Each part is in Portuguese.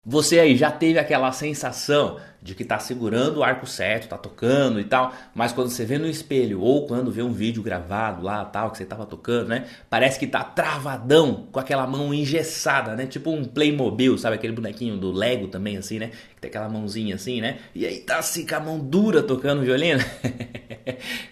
Você aí já teve aquela sensação de que tá segurando o arco certo, tá tocando e tal, mas quando você vê no espelho ou quando vê um vídeo gravado lá, tal, que você tava tocando, né? Parece que tá travadão, com aquela mão engessada, né? Tipo um Playmobil, sabe aquele bonequinho do Lego também assim, né? Que tem aquela mãozinha assim, né? E aí tá assim com a mão dura tocando violino.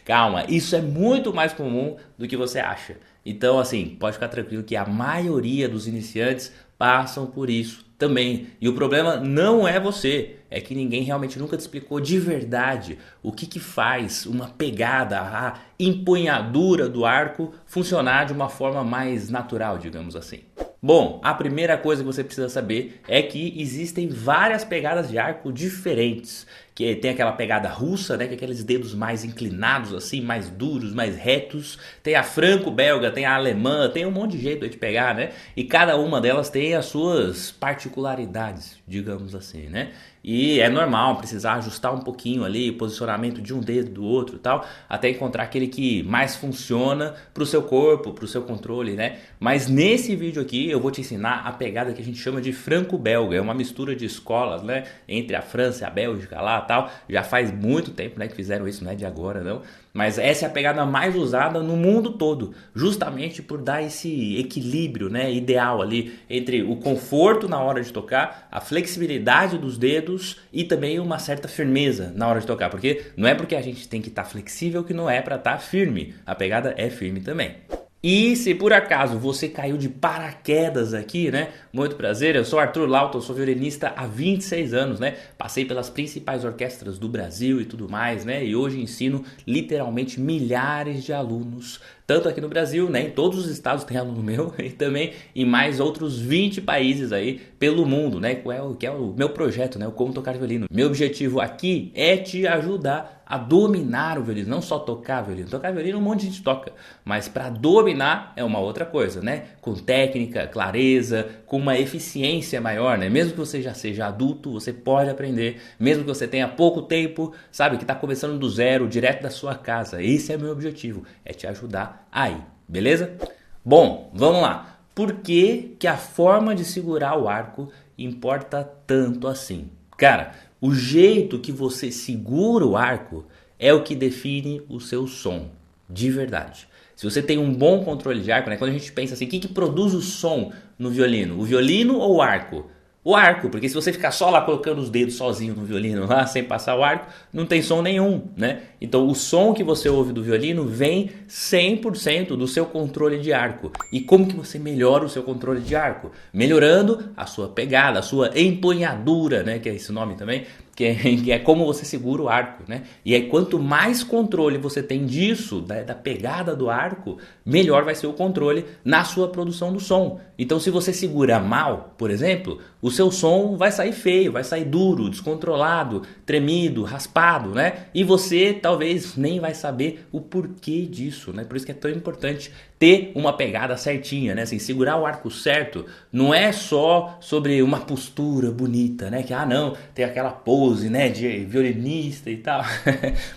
Calma, isso é muito mais comum do que você acha. Então, assim, pode ficar tranquilo que a maioria dos iniciantes passam por isso também. E o problema não é você, é que ninguém realmente nunca te explicou de verdade o que faz uma pegada, a empunhadura do arco funcionar de uma forma mais natural, digamos assim. Bom, a primeira coisa que você precisa saber é que existem várias pegadas de arco diferentes. Que tem aquela pegada russa, né, que é aqueles dedos mais inclinados assim, mais duros, mais retos. Tem a franco-belga, tem a alemã, tem um monte de jeito de pegar, né? E cada uma delas tem as suas particularidades, digamos assim, né? E é normal precisar ajustar um pouquinho ali o posicionamento de um dedo do outro e tal, até encontrar aquele que mais funciona para o seu corpo, para o seu controle, né? Mas nesse vídeo aqui eu vou te ensinar a pegada que a gente chama de franco-belga. É uma mistura de escolas, né? Entre a França e a Bélgica lá, tal. Já faz muito tempo, né, que fizeram isso, não é de agora, não. Mas essa é a pegada mais usada no mundo todo, justamente por dar esse equilíbrio, né, ideal ali entre o conforto na hora de tocar, a flexibilidade dos dedos e também uma certa firmeza na hora de tocar, porque não é porque a gente tem que estar flexível que não é para estar firme. A pegada é firme também. E se por acaso você caiu de paraquedas aqui, né? Muito prazer, eu sou Arthur Lauto, sou violinista há 26 anos, né? Passei pelas principais orquestras do Brasil e tudo mais, né? E hoje ensino literalmente milhares de alunos, tanto aqui no Brasil, né? Em todos os estados tem aluno meu, e também em mais outros 20 países aí pelo mundo, né? Que é o meu projeto, né? O Como Tocar Violino. Meu objetivo aqui é te ajudar a dominar o violino, não só tocar violino. Tocar violino um monte de gente toca, mas para dominar é uma outra coisa, né? Com técnica, clareza, com uma eficiência maior, né? Mesmo que você já seja adulto, você pode aprender, mesmo que você tenha pouco tempo, sabe? Que está começando do zero, direto da sua casa. Esse é meu objetivo, é te ajudar aí, beleza? Bom, vamos lá. Por que que a forma de segurar o arco importa tanto assim? Cara, o jeito que você segura o arco é o que define o seu som, de verdade. Se você tem um bom controle de arco, né? Quando a gente pensa assim, o que produz o som no violino? O violino ou o arco? O arco, porque se você ficar só lá colocando os dedos sozinho no violino, lá sem passar o arco, não tem som nenhum, né? Então o som que você ouve do violino vem 100% do seu controle de arco. E como que você melhora o seu controle de arco? Melhorando a sua pegada, a sua empunhadura, né? Que é esse nome também, que é como você segura o arco, né? E aí quanto mais controle você tem disso, da pegada do arco, melhor vai ser o controle na sua produção do som. Então se você segura mal, por exemplo, o seu som vai sair feio, vai sair duro, descontrolado, tremido, raspado, né? E você talvez nem vai saber o porquê disso, né? Por isso que é tão importante ter uma pegada certinha, né? Assim, segurar o arco certo não é só sobre uma postura bonita, né? Que, não, tem aquela pose, né, de violinista e tal.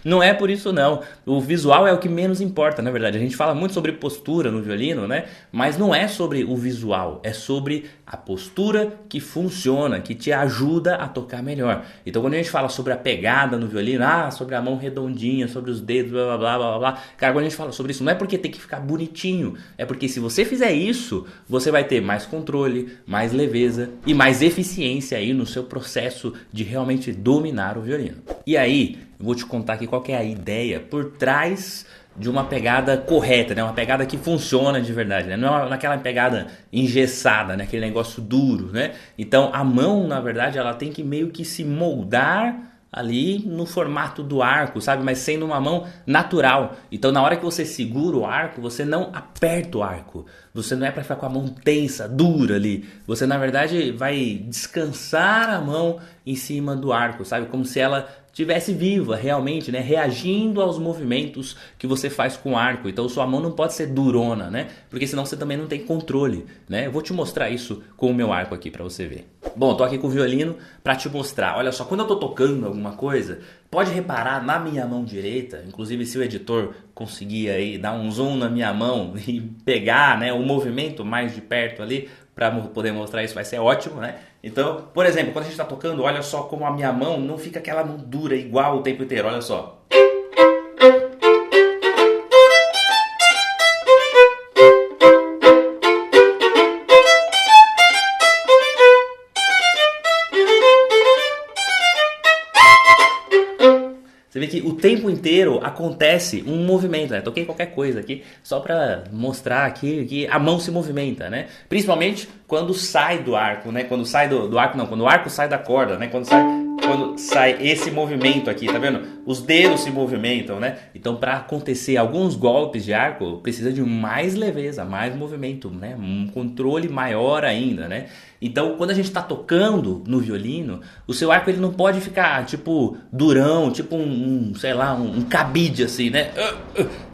Não é por isso, não. O visual é o que menos importa, na verdade. A gente fala muito sobre postura no violino, né? Mas não é sobre o visual, é sobre a postura que funciona, que te ajuda a tocar melhor. Então, quando a gente fala sobre a pegada no violino, sobre a mão redondinha, sobre os dedos, blá, blá, blá, blá, blá. Cara, quando a gente fala sobre isso, não é porque tem que ficar bonitinho, é porque se você fizer isso, você vai ter mais controle, mais leveza e mais eficiência aí no seu processo de realmente dominar o violino. E aí, eu vou te contar aqui qual que é a ideia por trás de uma pegada correta, né? Uma pegada que funciona de verdade, né? Não é naquela pegada engessada, né? Aquele negócio duro, né? Então a mão, na verdade, ela tem que meio que se moldar ali no formato do arco, sabe? Mas sendo uma mão natural. Então na hora que você segura o arco, você não aperta o arco. Você não é para ficar com a mão tensa, dura ali. Você na verdade vai descansar a mão em cima do arco, sabe? Como se ela tivesse viva realmente, né, reagindo aos movimentos que você faz com o arco. Então sua mão não pode ser durona, né? Porque senão você também não tem controle, né? Eu vou te mostrar isso com o meu arco aqui para você ver. Bom, tô aqui com o violino para te mostrar. Olha só, quando eu tô tocando alguma coisa, pode reparar na minha mão direita, inclusive se o editor conseguir aí dar um zoom na minha mão e pegar, né, o movimento mais de perto ali para poder mostrar isso, vai ser ótimo, né? Então, por exemplo, quando a gente está tocando, olha só como a minha mão não fica aquela mão dura igual o tempo inteiro, olha só. Você vê que o tempo inteiro acontece um movimento, né? Toquei qualquer coisa aqui só para mostrar aqui que a mão se movimenta, né? Principalmente quando sai do arco, né? Quando sai do arco não, quando o arco sai da corda, né? Quando sai esse movimento aqui, tá vendo? Os dedos se movimentam, né? Então, para acontecer alguns golpes de arco, precisa de mais leveza, mais movimento, né? Um controle maior ainda, né? Então, quando a gente está tocando no violino, o seu arco ele não pode ficar tipo durão, tipo sei lá, um cabide assim, né?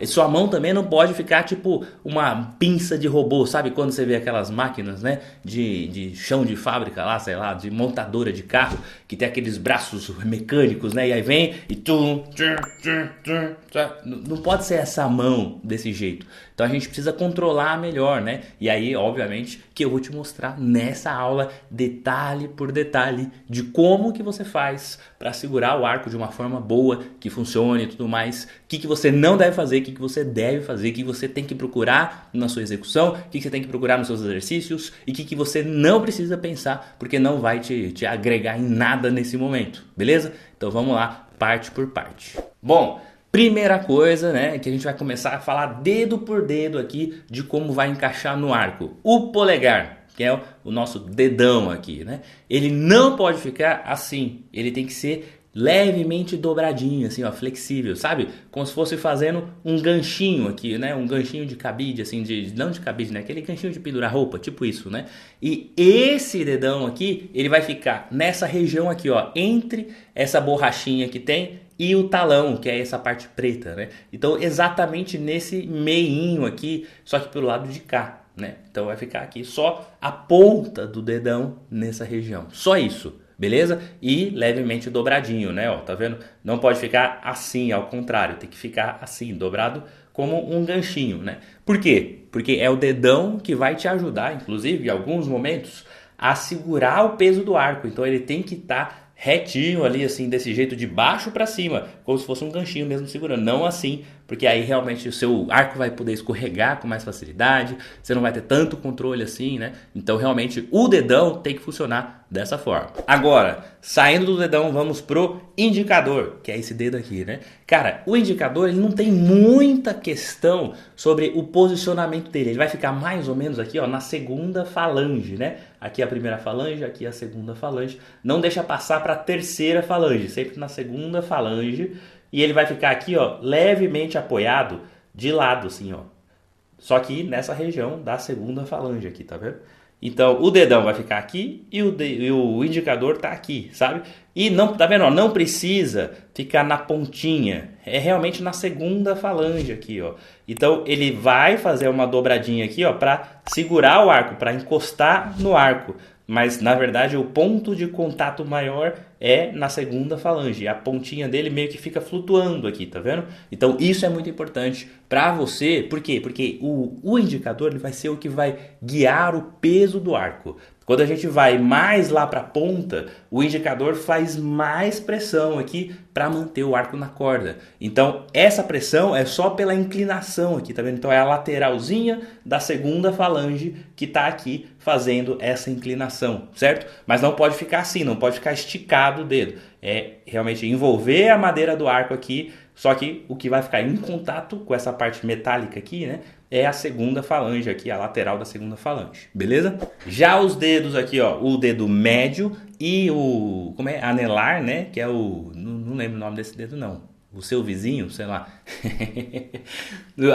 E sua mão também não pode ficar tipo uma pinça de robô, sabe? Quando você vê aquelas máquinas, né? De chão de fábrica lá, sei lá, de montadora de carro, que tem aqueles braços mecânicos, né? E aí vem e não pode ser essa mão desse jeito. Então a gente precisa controlar melhor, né? E aí, obviamente, que eu vou te mostrar nessa aula, detalhe por detalhe, de como que você faz para segurar o arco de uma forma boa, que funcione e tudo mais. O que você não deve fazer, o que você deve fazer, o que você tem que procurar na sua execução, o que você tem que procurar nos seus exercícios e o que você não precisa pensar, porque não vai te agregar em nada nesse momento, beleza? Então vamos lá, parte por parte. Bom, primeira coisa, né, que a gente vai começar a falar dedo por dedo aqui de como vai encaixar no arco. O polegar, que é o nosso dedão aqui, né? Ele não pode ficar assim, ele tem que ser levemente dobradinho, assim, ó, flexível, sabe? Como se fosse fazendo um ganchinho aqui, né? Um ganchinho de cabide, assim, não de cabide, né? Aquele ganchinho de pendurar roupa, tipo isso, né? E esse dedão aqui, ele vai ficar nessa região aqui, ó, entre essa borrachinha que tem e o talão, que é essa parte preta, né? Então, exatamente nesse meinho aqui, só que pelo lado de cá, né? Então, vai ficar aqui só a ponta do dedão nessa região. Só isso, beleza? E levemente dobradinho, né? Ó, tá vendo? Não pode ficar assim, ao contrário. Tem que ficar assim, dobrado como um ganchinho, né? Por quê? Porque é o dedão que vai te ajudar, inclusive, em alguns momentos, a segurar o peso do arco. Então, ele tem que estar retinho ali, assim, desse jeito, de baixo para cima, como se fosse um ganchinho mesmo segurando, não assim, porque aí realmente o seu arco vai poder escorregar com mais facilidade, você não vai ter tanto controle assim, né? Então realmente o dedão tem que funcionar dessa forma. Agora, saindo do dedão, vamos pro indicador, que é esse dedo aqui, né? Cara, o indicador, ele não tem muita questão sobre o posicionamento dele, ele vai ficar mais ou menos aqui, ó, na segunda falange, né? Aqui a primeira falange, aqui a segunda falange. Não deixa passar para a terceira falange, sempre na segunda falange. E ele vai ficar aqui, ó, levemente apoiado de lado, assim, ó. Só que nessa região da segunda falange aqui, tá vendo? Então, o dedão vai ficar aqui e o indicador tá aqui, sabe? E não, tá vendo? Ó, não precisa ficar na pontinha. É realmente na segunda falange aqui, ó. Então, ele vai fazer uma dobradinha aqui, ó, para segurar o arco, para encostar no arco. Mas, na verdade, o ponto de contato maior é na segunda falange. A pontinha dele meio que fica flutuando aqui, tá vendo? Então, isso é muito importante para você. Por quê? Porque o indicador ele vai ser o que vai guiar o peso do arco. Quando a gente vai mais lá para a ponta, o indicador faz mais pressão aqui para manter o arco na corda. Então, essa pressão é só pela inclinação aqui, tá vendo? Então, é a lateralzinha da segunda falange que está aqui fazendo essa inclinação, certo? Mas não pode ficar assim, não pode ficar esticado o dedo. É realmente envolver a madeira do arco aqui, só que o que vai ficar em contato com essa parte metálica aqui, né? É a segunda falange aqui, a lateral da segunda falange, beleza? Já os dedos aqui, ó, o dedo médio e o, anelar, né? Que é o, não lembro o nome desse dedo não, o seu vizinho, sei lá.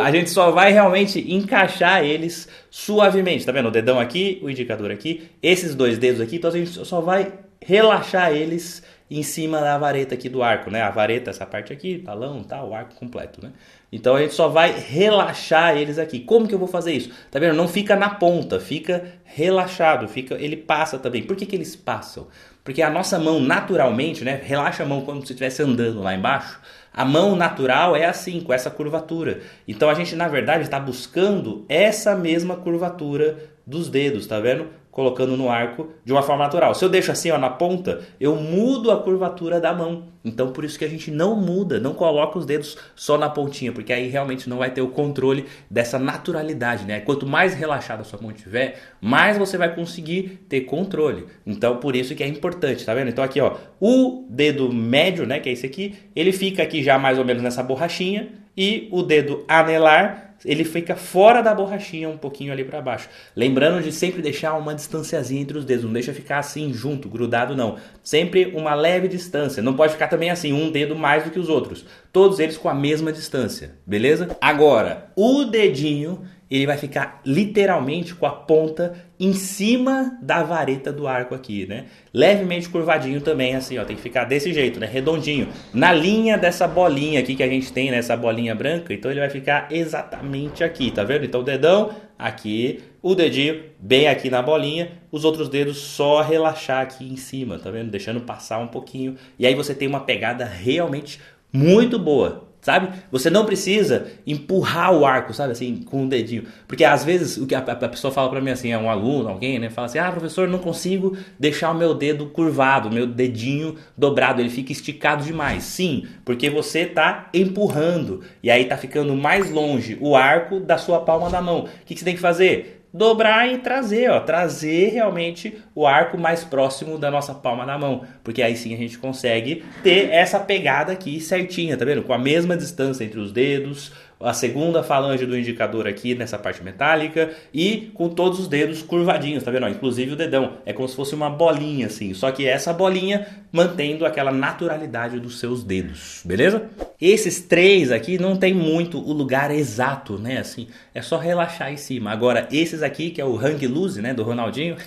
A gente só vai realmente encaixar eles suavemente, tá vendo? O dedão aqui, o indicador aqui, esses dois dedos aqui, então a gente só vai relaxar eles em cima da vareta aqui do arco, né? A vareta, essa parte aqui, talão, tá, o arco completo, né? Então a gente só vai relaxar eles aqui. Como que eu vou fazer isso? Tá vendo? Não fica na ponta, fica relaxado, ele passa também. Por que eles passam? Porque a nossa mão naturalmente, né? Relaxa a mão como se estivesse andando lá embaixo. A mão natural é assim, com essa curvatura. Então a gente, na verdade, está buscando essa mesma curvatura dos dedos, tá vendo? colocando no arco de uma forma natural. Se eu deixo assim, ó, na ponta, eu mudo a curvatura da mão. Então por isso que a gente não muda, não coloca os dedos só na pontinha, porque aí realmente não vai ter o controle dessa naturalidade, né? Quanto mais relaxada a sua mão tiver, mais você vai conseguir ter controle. Então por isso que é importante, tá vendo? Então aqui, ó, o dedo médio, né, que é esse aqui, ele fica aqui já mais ou menos nessa borrachinha, e o dedo anelar ele fica fora da borrachinha, um pouquinho ali para baixo. Lembrando de sempre deixar uma distanciazinha entre os dedos, não deixa ficar assim junto, grudado não. Sempre uma leve distância, não pode ficar também assim, um dedo mais do que os outros. Todos eles com a mesma distância, beleza? Agora, o dedinho, ele vai ficar literalmente com a ponta em cima da vareta do arco aqui, né? Levemente curvadinho também, assim, ó, tem que ficar desse jeito, né? Redondinho, na linha dessa bolinha aqui que a gente tem, né? Essa bolinha branca, então ele vai ficar exatamente aqui, tá vendo? Então o dedão aqui, o dedinho bem aqui na bolinha, os outros dedos só relaxar aqui em cima, tá vendo? Deixando passar um pouquinho, e aí você tem uma pegada realmente muito boa. Sabe? Você não precisa empurrar o arco, sabe, assim, com o dedinho. Porque às vezes o que a pessoa fala pra mim assim, é um aluno, alguém, né, fala assim: "Ah, professor, não consigo deixar o meu dedo curvado, meu dedinho dobrado, ele fica esticado demais". Sim, porque você tá empurrando e aí tá ficando mais longe o arco da sua palma da mão. O que você tem que fazer? Dobrar e trazer, ó, trazer realmente o arco mais próximo da nossa palma da mão, porque aí sim a gente consegue ter essa pegada aqui certinha, tá vendo? Com a mesma distância entre os dedos, a segunda falange do indicador aqui nessa parte metálica e com todos os dedos curvadinhos, tá vendo? Ó, inclusive o dedão, é como se fosse uma bolinha assim, só que essa bolinha mantendo aquela naturalidade dos seus dedos, beleza? Esses três aqui não tem muito o lugar exato, né? Assim, é só relaxar em cima. Agora, esses aqui, que é o hang loose, né, do Ronaldinho,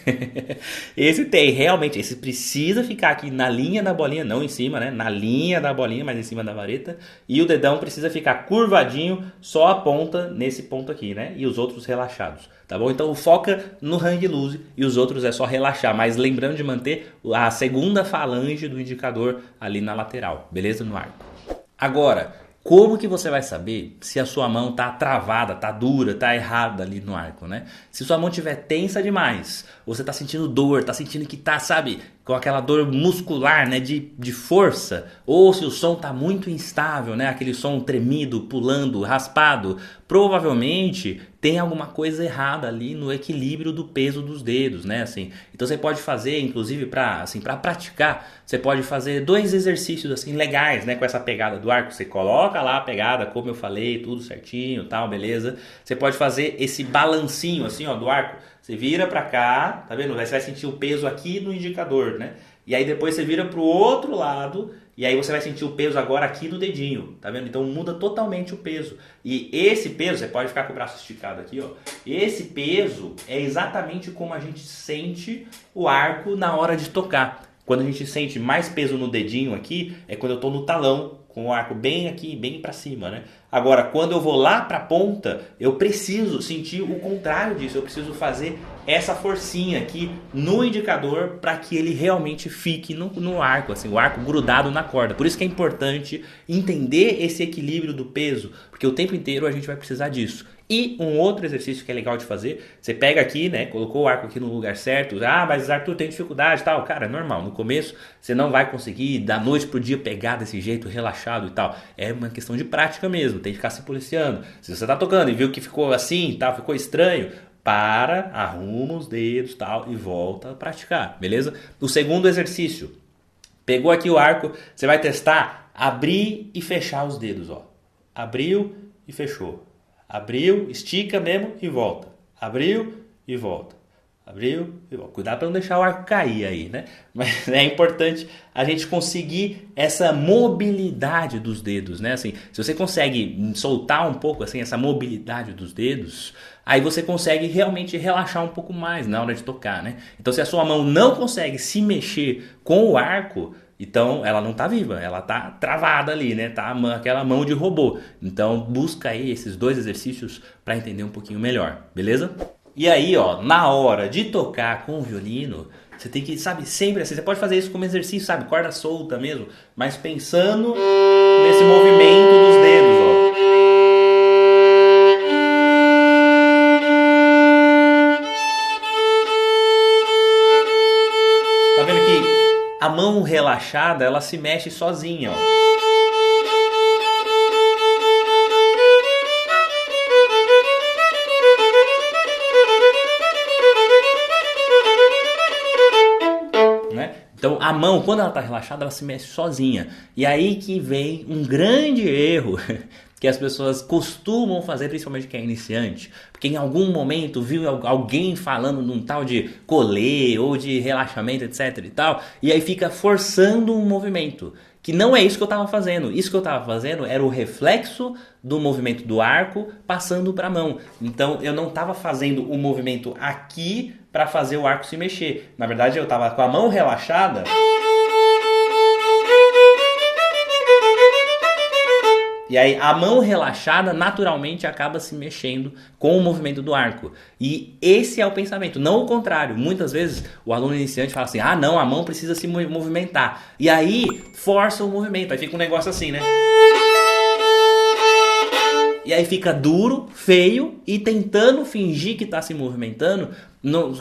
esse tem, realmente, esse precisa ficar aqui na linha da bolinha, não em cima, né? Na linha da bolinha, mas em cima da vareta. E o dedão precisa ficar curvadinho, só a ponta nesse ponto aqui, né? E os outros relaxados, tá bom? Então foca no hang loose e os outros é só relaxar, mas lembrando de manter a segunda falange do indicador ali na lateral, beleza? No arco. Agora, como que você vai saber se a sua mão tá travada, tá dura, tá errada ali no arco, né? Se sua mão estiver tensa demais, ou você tá sentindo dor, tá sentindo que tá, sabe, com aquela dor muscular, né, de força, ou se o som tá muito instável, né, aquele som tremido, pulando, raspado, provavelmente tem alguma coisa errada ali no equilíbrio do peso dos dedos, né, assim. Então você pode fazer, inclusive para praticar, você pode fazer 2 exercícios assim legais, né, com essa pegada do arco. Você coloca lá a pegada, como eu falei, tudo certinho, tal, beleza? Você pode fazer esse balancinho assim, ó, do arco. Você vira pra cá, tá vendo? Aí você vai sentir o peso aqui no indicador, né? E aí depois você vira pro outro lado e aí você vai sentir o peso agora aqui no dedinho, tá vendo? Então muda totalmente o peso. E esse peso, você pode ficar com o braço esticado aqui, ó. Esse peso é exatamente como a gente sente o arco na hora de tocar. Quando a gente sente mais peso no dedinho aqui, é quando eu tô no talão, com o arco bem aqui, bem para cima, né? Agora, quando eu vou lá para a ponta, eu preciso sentir o contrário disso. Eu preciso fazer essa forcinha aqui no indicador para que ele realmente fique no arco, assim, o arco grudado na corda. Por isso que é importante entender esse equilíbrio do peso, porque o tempo inteiro a gente vai precisar disso. E um outro exercício que é legal de fazer, você pega aqui, né, colocou o arco aqui no lugar certo, mas Arthur tem dificuldade e tal, cara, é normal, no começo você não vai conseguir da noite pro dia pegar desse jeito relaxado e tal, é uma questão de prática mesmo, tem que ficar se policiando. Se você tá tocando e viu que ficou assim e tal, ficou estranho, para, arruma os dedos e tal e volta a praticar, beleza? O segundo exercício, pegou aqui o arco, você vai testar abrir e fechar os dedos, ó, abriu e fechou. Abriu, estica mesmo e volta. Abriu e volta. Abriu e volta. Cuidado para não deixar o arco cair aí, né? Mas é importante a gente conseguir essa mobilidade dos dedos, né? Assim, se você consegue soltar um pouco assim essa mobilidade dos dedos, aí você consegue realmente relaxar um pouco mais na hora de tocar, né? Então se a sua mão não consegue se mexer com o arco, então ela não tá viva, ela tá travada ali, né? Tá aquela mão de robô. Então busca aí esses 2 exercícios para entender um pouquinho melhor, beleza? E aí, ó, na hora de tocar com o violino, você tem que, sabe, sempre assim, você pode fazer isso como exercício, sabe, corda solta mesmo, mas pensando nesse movimento dos dedos, ó. mão relaxada, ela se mexe sozinha, ó. Então a mão, quando ela está relaxada, ela se mexe sozinha. E aí que vem um grande erro que as pessoas costumam fazer, principalmente quem é iniciante. Porque em algum momento viu alguém falando num tal de colê ou de relaxamento, etc e tal, e aí fica forçando um movimento. Que não é isso que eu estava fazendo. Isso que eu estava fazendo era o reflexo do movimento do arco passando para a mão. Então eu não estava fazendo o movimento aqui para fazer o arco se mexer. Na verdade eu estava com a mão relaxada. E aí a mão relaxada naturalmente acaba se mexendo com o movimento do arco. E esse é o pensamento, não o contrário. Muitas vezes o aluno iniciante fala assim, ah não, a mão precisa se movimentar. E aí força o movimento, aí fica um negócio assim, né? E aí fica duro, feio e tentando fingir que está se movimentando,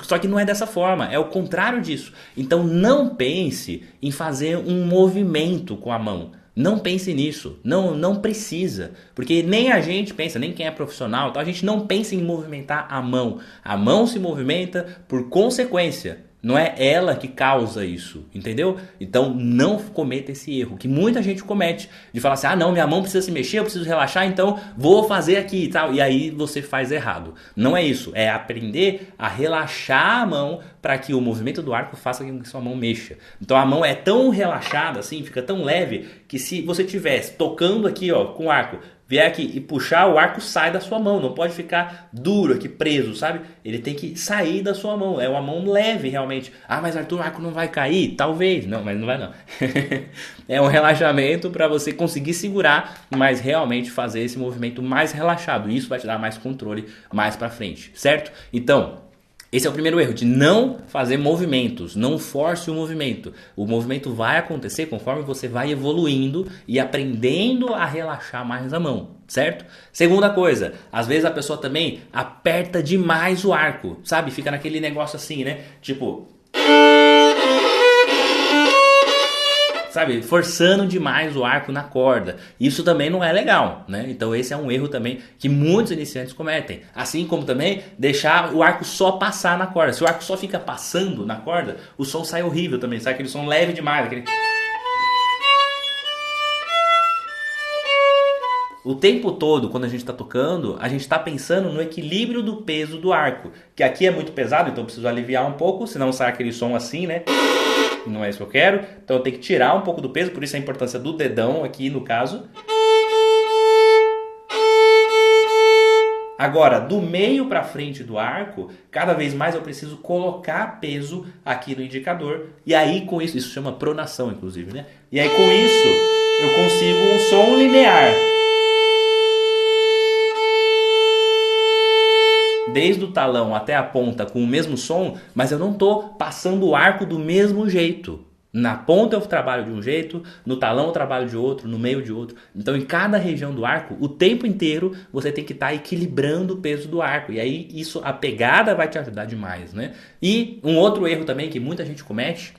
só que não é dessa forma, é o contrário disso. Então não pense em fazer um movimento com a mão. Não pense nisso, não precisa, porque nem a gente pensa, nem quem é profissional, então a gente não pensa em movimentar a mão se movimenta por consequência, não é ela que causa isso, entendeu? Então não cometa esse erro, que muita gente comete, de falar assim, ah não, minha mão precisa se mexer, eu preciso relaxar, então vou fazer aqui e tal, e aí você faz errado. Não é isso, é aprender a relaxar a mão para que o movimento do arco faça com que sua mão mexa. Então a mão é tão relaxada assim, fica tão leve, que se você estivesse tocando aqui ó, com o arco, vier aqui e puxar, o arco sai da sua mão, não pode ficar duro aqui, preso, sabe? Ele tem que sair da sua mão, é uma mão leve realmente. Ah, mas Arthur, o arco não vai cair? Talvez, não, mas não vai não. É um relaxamento para você conseguir segurar, mas realmente fazer esse movimento mais relaxado. Isso vai te dar mais controle mais para frente, certo? Então, esse é o primeiro erro, de não fazer movimentos, não force o movimento. O movimento vai acontecer conforme você vai evoluindo e aprendendo a relaxar mais a mão, certo? Segunda coisa, às vezes a pessoa também aperta demais o arco, sabe? Fica naquele negócio assim, né? Tipo... sabe, forçando demais o arco na corda. Isso também não é legal, né? Então esse é um erro também que muitos iniciantes cometem. Assim como também deixar o arco só passar na corda. Se o arco só fica passando na corda, o som sai horrível também, sai aquele som leve demais, aquele... O tempo todo, quando a gente está tocando, a gente está pensando no equilíbrio do peso do arco. Que aqui é muito pesado, então eu preciso aliviar um pouco, senão sai aquele som assim, né? Não é isso que eu quero. Então eu tenho que tirar um pouco do peso, por isso a importância do dedão aqui no caso. Agora, do meio para frente do arco, cada vez mais eu preciso colocar peso aqui no indicador. E aí com isso chama pronação inclusive, né? E aí com isso eu consigo um som linear. Desde o talão até a ponta com o mesmo som, mas eu não estou passando o arco do mesmo jeito. Na ponta eu trabalho de um jeito, no talão eu trabalho de outro, no meio de outro. Então em cada região do arco, o tempo inteiro você tem que estar equilibrando o peso do arco. E aí isso, a pegada vai te ajudar demais, né? E um outro erro também que muita gente comete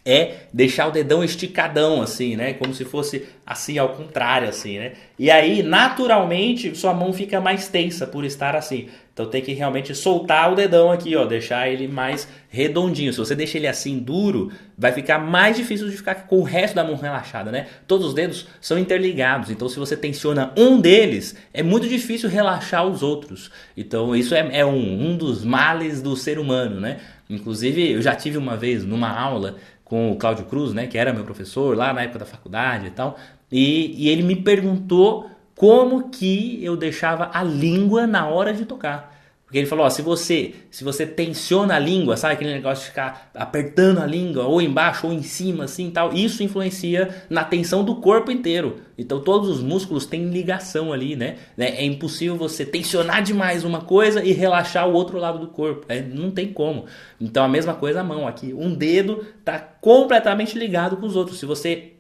é deixar o dedão esticadão assim, né? Como se fosse assim ao contrário assim, né? E aí naturalmente sua mão fica mais tensa por estar assim. Então tem que realmente soltar o dedão aqui, ó, deixar ele mais redondinho. Se você deixa ele assim duro, vai ficar mais difícil de ficar com o resto da mão relaxada, né? Todos os dedos são interligados, então se você tensiona um deles, é muito difícil relaxar os outros. Então isso é um dos males do ser humano, né? Inclusive eu já tive uma vez numa aula com o Cláudio Cruz, né, que era meu professor lá na época da faculdade e tal, e ele me perguntou como que eu deixava a língua na hora de tocar. Porque ele falou, ó, se você tensiona a língua, sabe aquele negócio de ficar apertando a língua, ou embaixo ou em cima, assim tal, isso influencia na tensão do corpo inteiro. Então todos os músculos têm ligação ali, né? É impossível você tensionar demais uma coisa e relaxar o outro lado do corpo. Não tem como. Então a mesma coisa a mão aqui. Um dedo está completamente ligado com os outros. Se você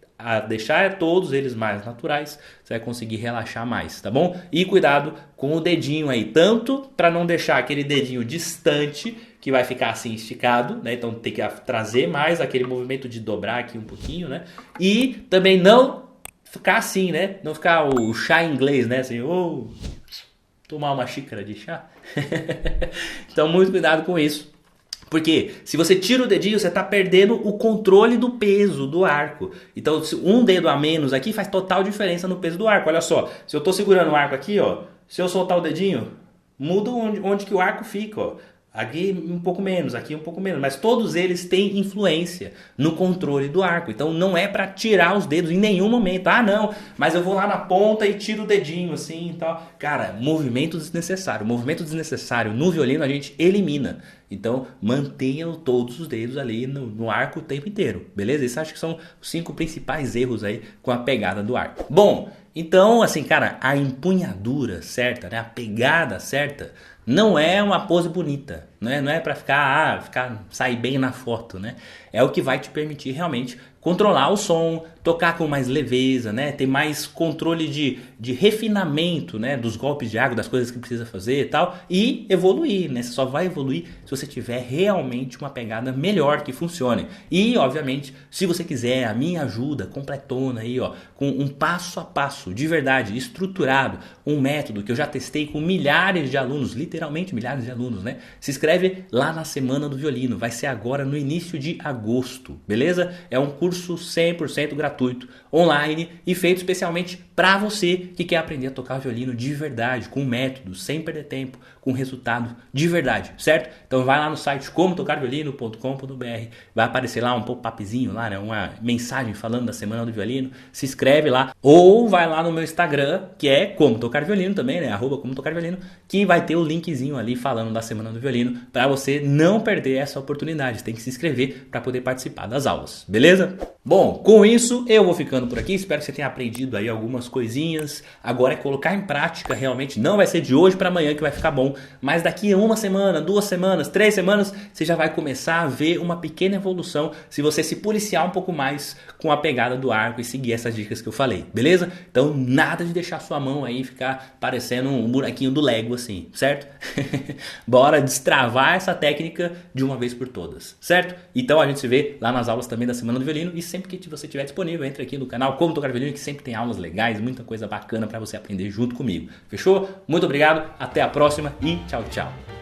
deixar todos eles mais naturais, você vai conseguir relaxar mais, tá bom? E cuidado com o dedinho aí, tanto para não deixar aquele dedinho distante que vai ficar assim esticado, né? Então tem que trazer mais aquele movimento de dobrar aqui um pouquinho, né? E também não ficar assim, né? Não ficar o chá inglês, né? Assim, tomar uma xícara de chá. Então muito cuidado com isso. Porque se você tira o dedinho, você está perdendo o controle do peso do arco. Então um dedo a menos aqui faz total diferença no peso do arco. Olha só, se eu estou segurando o arco aqui, ó, se eu soltar o dedinho, muda onde que o arco fica, ó. Aqui um pouco menos, aqui um pouco menos. Mas todos eles têm influência no controle do arco. Então não é para tirar os dedos em nenhum momento. Ah, não, mas eu vou lá na ponta e tiro o dedinho assim e tal. Cara, movimento desnecessário. Movimento desnecessário no violino a gente elimina. Então mantenham todos os dedos ali no arco o tempo inteiro. Beleza? Esses acho que são os 5 principais erros aí com a pegada do arco. Bom, então assim, cara, a empunhadura certa, né? A pegada certa não é uma pose bonita, né? Não é para sair bem na foto, né? É o que vai te permitir realmente controlar o som, tocar com mais leveza, né? Ter mais controle de refinamento, né? Dos golpes de arco, das coisas que precisa fazer e tal, e evoluir, né? Você só vai evoluir se você tiver realmente uma pegada melhor que funcione. E, obviamente, se você quiser a minha ajuda completona aí, ó, com um passo a passo, de verdade, estruturado, um método que eu já testei com milhares de alunos, literalmente milhares de alunos, né? Se inscreve lá na Semana do Violino, vai ser agora no início de agosto, beleza? É um curso 100% gratuito, online e feito especialmente para você que quer aprender a tocar violino de verdade, com método, sem perder tempo, com resultado de verdade, certo? Então vai lá no site comotocarviolino.com.br, vai aparecer lá um pop-upzinho lá, né? Uma mensagem falando da Semana do Violino, se inscreve lá, ou vai lá no meu Instagram, que é Como Tocar Violino também, né? @ComoTocarViolino, que vai ter o linkzinho ali falando da Semana do Violino, para você não perder essa oportunidade. Tem que se inscrever para poder participar das aulas, beleza? Bom, com isso eu vou ficando por aqui, espero que você tenha aprendido aí algumas coisinhas. Agora é colocar em prática realmente, não vai ser de hoje para amanhã que vai ficar bom, mas daqui a 1 semana, 2 semanas, 3 semanas, você já vai começar a ver uma pequena evolução se você se policiar um pouco mais com a pegada do arco e seguir essas dicas que eu falei, beleza? Então nada de deixar sua mão aí ficar parecendo um bonequinho do Lego assim, certo? Bora destravar essa técnica de uma vez por todas, certo? Então a gente se vê lá nas aulas também da Semana do Violino e sempre que você estiver disponível, entre aqui no canal Como Tocar Violino, que sempre tem aulas legais, muita coisa bacana para você aprender junto comigo. Fechou? Muito obrigado, até a próxima e tchau, tchau.